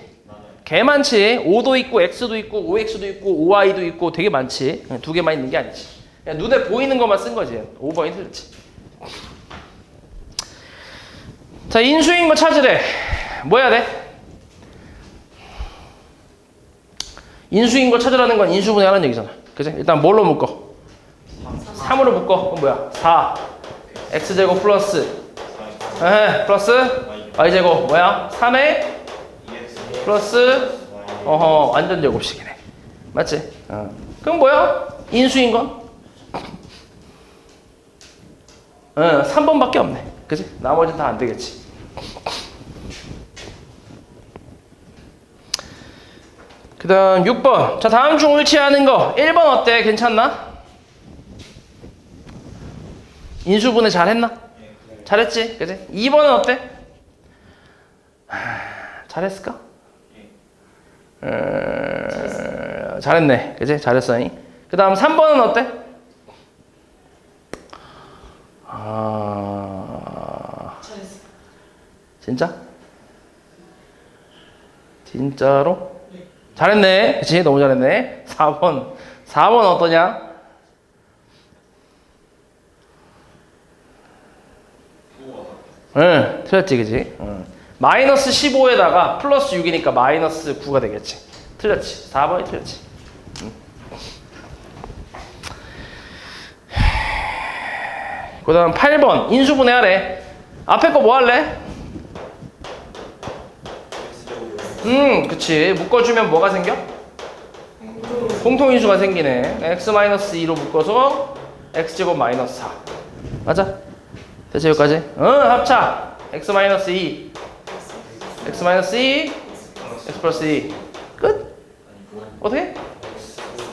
개 많지. 5도 있고 x도 있고 5x도 있고 5y도 있고 되게 많지. 2개만 있는 게 아니지. 그냥 눈에 보이는 것만 쓴 거지. 5번이 틀렸지. 자, 인수인 거 찾으래. 뭐 해야 돼? 인수인 거 찾으라는 건 인수분해 하는 얘기잖아. 그치? 일단 뭘로 묶어? 3으로 묶어. 그럼 뭐야? 4. x제곱 플러스 플러스 y제곱 뭐야? 3에 플러스 완전 제곱식이네. 맞지? 그럼 뭐야? 인수인 건? 3번밖에 없네. 그치? 나머지는 다 안 되겠지. 그 다음 6번. 자, 다음 중 옳지 않은 거. 1번 어때? 괜찮나? 인수분해 잘했나? 잘했지? 그치? 2번은 어때? 잘했을까? 잘했네. 그치? 잘했어. 그 다음 3번은 어때? 잘했어. 진짜? 진짜로? 네. 잘했네. 그치? 너무 잘했네. 4번. 4번 어떠냐? 응, 틀렸지, 그치? 응. 마이너스 15에다가 플러스 6이니까 마이너스 9가 되겠지. 틀렸지. 4번이 틀렸지. 응. 그 다음 8번. 인수분해 하래. 앞에 거 뭐 할래? 그치. 묶어주면 뭐가 생겨? 공통인수가 생기네. x-2로 묶어서 x제곱 마이너스 4. 맞아? 대체 여기까지? 합차. x-2. x-2. x 플러스 2. 끝? 어떻게?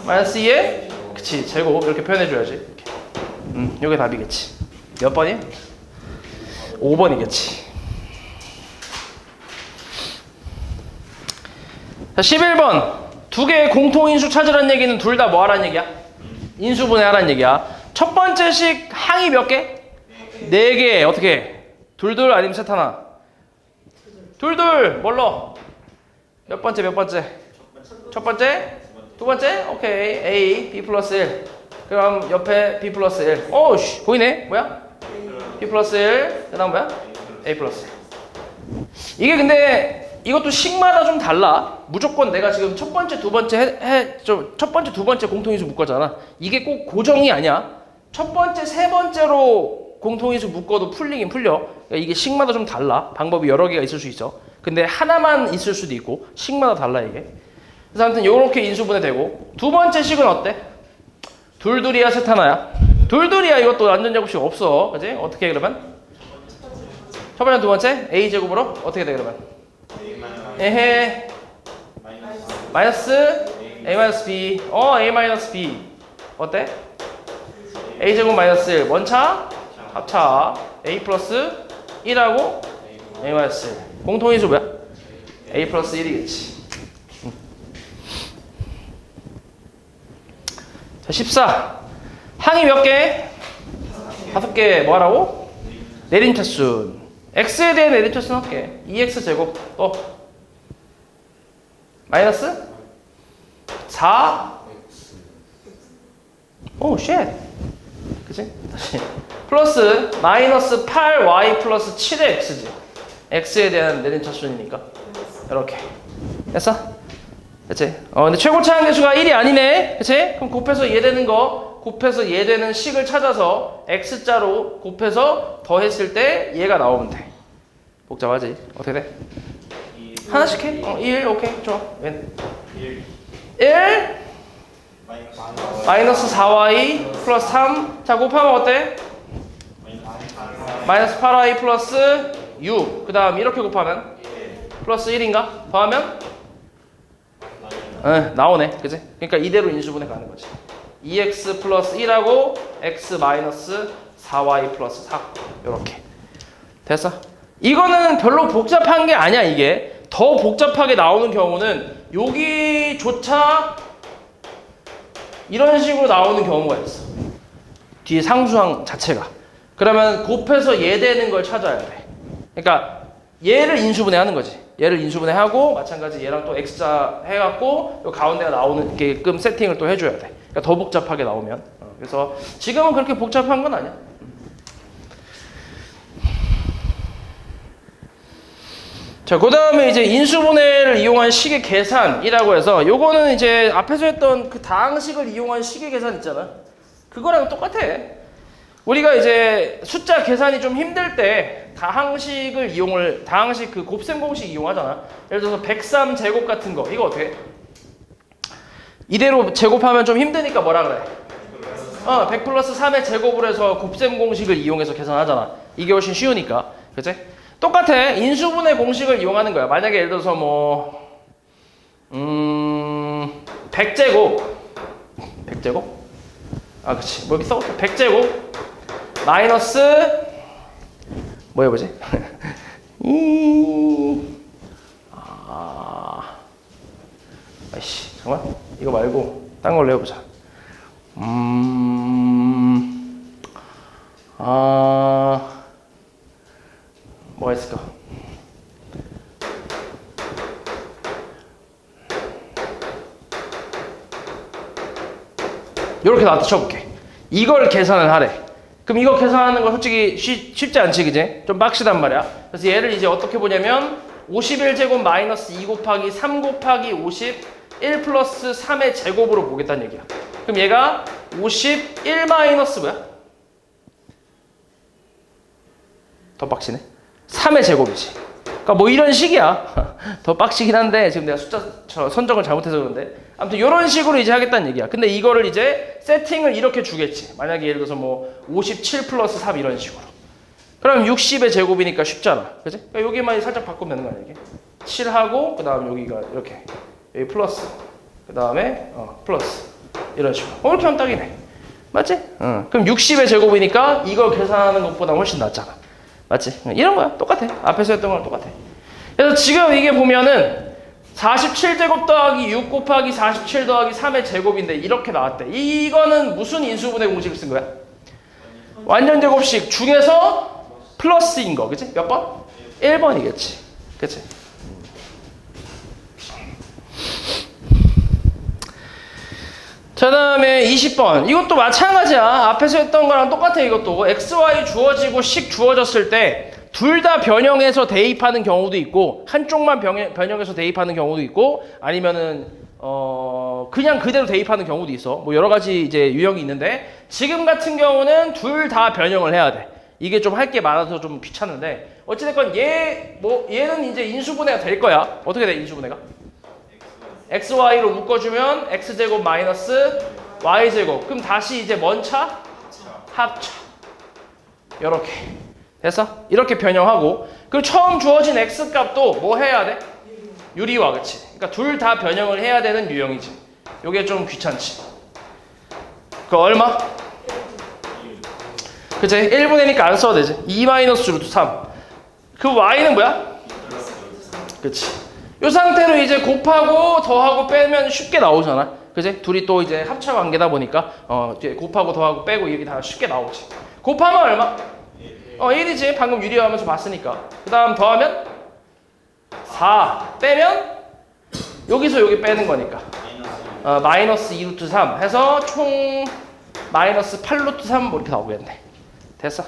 마이너스 2에? 그치. 제곱. 이렇게 표현해줘야지. 이게 답이겠지. 몇 번이야? 5번이겠지. 자, 11번. 두 개의 공통인수 찾으라는 얘기는 둘 다 뭐 하라는 얘기야? 인수분해하라는 얘기야. 첫 번째 식 항이 몇 개? 4개. 어떻게 해? 둘둘 아니면 셋 하나? 둘둘. 뭘로? 몇 번째 몇 번째? 첫 번째? 두 번째? 오케이. A, B 플러스 1. 그럼 옆에 B 플러스 1. 오우씨. 보이네? 뭐야? B 플러스 1. 그 다음 뭐야? A 플러스 1. 이게 근데 이것도 식마다 좀 달라. 무조건 내가 지금 첫 번째, 두 번째 첫 번째, 두 번째 공통인수 묶었잖아. 이게 꼭 고정이 아니야. 첫 번째, 세 번째로 공통인수 묶어도 풀리긴 풀려. 그러니까 이게 식마다 좀 달라. 방법이 여러 개가 있을 수 있어. 근데 하나만 있을 수도 있고 식마다 달라 이게. 그래서 아무튼 요렇게 인수분해 되고 두 번째 식은 어때? 둘둘이야 셋 하나야? 둘둘이야. 이것도 완전 제곱식 없어. 그지? 어떻게 해 그러면? 첫 번째, 두 번째 A 제곱으로 어떻게 돼 그러면? 에헤 마이너스 A 마이너스 B. A 마이너스 B 어때? A 제곱 마이너스 1 원차 합차 A 플러스 1하고 A 마이너스 1 공통인수 뭐야? A 플러스 1이겠지. 자 14 항이 몇 개? 5개. 뭐 하라고? 내림차순. x에 대한 내림차순 할게. 2x 제곱 마이너스 4 쉣. 그치? 다시 플러스 마이너스 8y 플러스 7의 x지. x에 대한 내림차순이니까 이렇게 됐어? 그치? 근데 최고차항 계수가 1이 아니네. 그치? 그럼 곱해서 이해되는 거, 곱해서 이해되는 식을 찾아서 x자로 곱해서 더했을 때 얘가 나오면 돼. 복잡하지? 어떻게 돼? 하나씩 해? 1 오케이 좋아. 웬? 1 마이너스 4y 플러스 3. 자 곱하면 어때? 마이너스 8y 플러스 6. 그 다음 이렇게 곱하면 플러스 1인가? 더하면? 나오네. 그치? 그러니까 이대로 인수분해 가는 거지. 2x 플러스 1하고 x 마이너스 4y 플러스 4. 요렇게 됐어? 이거는 별로 복잡한 게 아니야. 이게 더 복잡하게 나오는 경우는 여기조차 이런 식으로 나오는 경우가 있어. 뒤에 상수항 자체가. 그러면 곱해서 예되는 걸 찾아야 돼. 그러니까 얘를 인수분해하는 거지. 얘를 인수분해하고 마찬가지 얘랑 또 x자 해갖고 요 가운데가 나오게끔 세팅을 또 해줘야 돼. 그러니까 더 복잡하게 나오면. 그래서 지금은 그렇게 복잡한 건 아니야. 자, 그 다음에 이제 인수분해를 이용한 식의 계산이라고 해서 요거는 이제 앞에서 했던 그 다항식을 이용한 식의 계산 있잖아. 그거랑 똑같아. 우리가 이제 숫자 계산이 좀 힘들 때 다항식 그 곱셈 공식 이용하잖아. 예를 들어서 103 제곱 같은 거 이거 어떻게 해? 이대로 제곱하면 좀 힘드니까 뭐라 그래? 100 플러스 3의 제곱을 해서 곱셈 공식을 이용해서 계산하잖아. 이게 훨씬 쉬우니까. 그치? 똑같아. 인수분해 공식을 이용하는 거야. 만약에 예를 들어서 100제곱 그치. 뭐 이렇게 써볼게. 100제곱 마이너스 뭐 해보지? 100 잠깐만. 이거 말고 딴 걸로 해보자. 뭐가 있을까? 이렇게 나한테 쳐볼게. 이걸 계산을 하래. 그럼 이거 계산하는 거 솔직히 쉽지 않지, 그지? 좀 빡시단 말이야. 그래서 얘를 이제 어떻게 보냐면 51제곱 마이너스 2 곱하기 3 곱하기 51 플러스 3의 제곱으로 보겠다는 얘기야. 그럼 얘가 51 마이너스 뭐야? 더 빡치네. 3의 제곱이지. 그러니까 뭐 이런 식이야. 더 빡치긴 한데 지금 내가 숫자 선정을 잘못해서 그런데 아무튼 이런 식으로 이제 하겠다는 얘기야. 근데 이거를 이제 세팅을 이렇게 주겠지. 만약에 예를 들어서 뭐 57 플러스 3 이런 식으로. 그럼 60의 제곱이니까 쉽잖아. 그치? 그러니까 여기만 살짝 바꾸면 되는 거야, 이게. 7하고 그다음 여기가 이렇게 여기 플러스. 그다음에 플러스. 이런 식으로. 이렇게 하면 딱이네. 맞지? 그럼 60의 제곱이니까 이거 계산하는 것보다 훨씬 낫잖아. 맞지? 이런 거야. 똑같아. 앞에서 했던 거랑 똑같아. 그래서 지금 이게 보면은 47제곱 더하기 6 곱하기 47 더하기 3의 제곱인데 이렇게 나왔대. 이거는 무슨 인수분해 공식을 쓴 거야? 완전 제곱식 중에서 플러스인 거. 그치? 몇 번? 1번이겠지. 그치? 자, 다음에 20번. 이것도 마찬가지야. 앞에서 했던 거랑 똑같아, 이것도. XY 주어지고 식 주어졌을 때 둘 다 변형해서 대입하는 경우도 있고 한쪽만 변형해서 대입하는 경우도 있고 아니면은 그냥 그대로 대입하는 경우도 있어. 뭐 여러 가지 이제 유형이 있는데 지금 같은 경우는 둘 다 변형을 해야 돼. 이게 좀 할 게 많아서 좀 귀찮은데 어찌됐건 얘는 이제 인수분해가 될 거야. 어떻게 돼, 인수분해가? XY로 묶어주면 X제곱 마이너스 Y제곱. 그럼 다시 이제 뭔 차? 합차. 요렇게. 됐어? 이렇게 변형하고. 그리고 처음 주어진 X값도 뭐 해야 돼? 유리화, 그치? 그러니까 둘 다 변형을 해야 되는 유형이지. 요게 좀 귀찮지. 그 얼마? 그치? 1분의니까 안 써도 되지. 2 마이너스 루트 3. 그 Y는 뭐야? 그치? 요 상태로 이제 곱하고 더하고 빼면 쉽게 나오잖아. 그치? 둘이 또 이제 합차 관계다 보니까 이제 곱하고 더하고 빼고 이게 다 쉽게 나오지. 곱하면 얼마? 1이지. 방금 유리화하면서 봤으니까. 그 다음 더하면 4. 빼면 여기서 여기 빼는 거니까 마이너스 2 루트 3 해서 총 마이너스 8 루트 3 뭐 이렇게 나오겠네. 됐어?